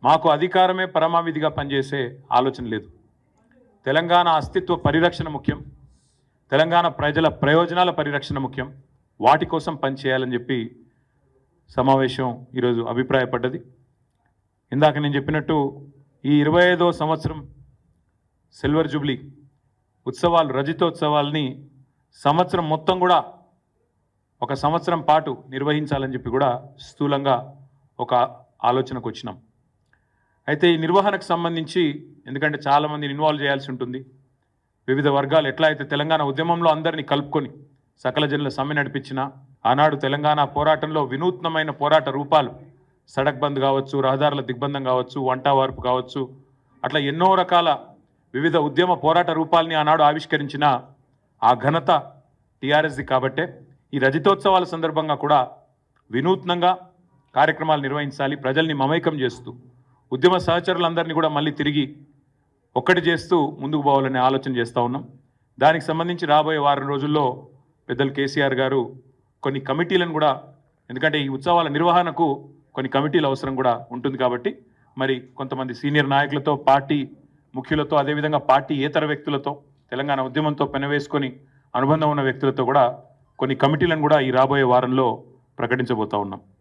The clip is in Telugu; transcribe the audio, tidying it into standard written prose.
మాకు అధికారమే పరమావిధిగా పనిచేసే ఆలోచన లేదు. తెలంగాణ అస్తిత్వ పరిరక్షణ ముఖ్యం, తెలంగాణ ప్రజల ప్రయోజనాల పరిరక్షణ ముఖ్యం. వాటి కోసం పనిచేయాలని చెప్పి సమావేశం ఈరోజు అభిప్రాయపడ్డది. ఇందాక నేను చెప్పినట్టు ఈ 25వ సంవత్సరం సిల్వర్ జూబ్లీ ఉత్సవాలు, రజతోత్సవాల్ని సంవత్సరం మొత్తం కూడా ఒక సంవత్సరం పాటు నిర్వహించాలని చెప్పి కూడా స్థూలంగా ఒక ఆలోచనకు వచ్చినాం. అయితే ఈ నిర్వహణకు సంబంధించి, ఎందుకంటే చాలామందిని ఇన్వాల్వ్ చేయాల్సి ఉంటుంది, వివిధ వర్గాలు ఎట్లా అయితే తెలంగాణ ఉద్యమంలో అందరినీ కలుపుకొని సకల జనుల సమ్మె నడిపించిన, ఆనాడు తెలంగాణ పోరాటంలో వినూత్నమైన పోరాట రూపాలు, సడక్ బంద్ కావచ్చు, రహదారుల దిగ్బంధం కావచ్చు, వంట వార్పు కావచ్చు, అట్లా ఎన్నో రకాల వివిధ ఉద్యమ పోరాట రూపాలని ఆనాడు ఆవిష్కరించిన ఆ ఘనత టీఆర్ఎస్ది. కాబట్టే ఈ రజతోత్సవాల సందర్భంగా కూడా వినూత్నంగా కార్యక్రమాలు నిర్వహించాలి, ప్రజల్ని మమైకం చేస్తూ ఉద్యమ సహచరులందరినీ కూడా మళ్ళీ తిరిగి ఒక్కటి చేస్తూ ముందుకు పోవాలనే ఆలోచన చేస్తూ ఉన్నాం. దానికి సంబంధించి రాబోయే వారం రోజుల్లో పెద్దలు కేసీఆర్ గారు కొన్ని కమిటీలను కూడా, ఎందుకంటే ఈ ఉత్సవాల నిర్వహణకు కొన్ని కమిటీల అవసరం కూడా ఉంటుంది కాబట్టి, మరి కొంతమంది సీనియర్ నాయకులతో, పార్టీ ముఖ్యులతో, అదేవిధంగా పార్టీ ఏతర వ్యక్తులతో, తెలంగాణ ఉద్యమంతో పెనవేసుకొని అనుబంధం ఉన్న వ్యక్తులతో కూడా కొన్ని కమిటీలను కూడా ఈ రాబోయే వారంలో ప్రకటించబోతా ఉన్నాం.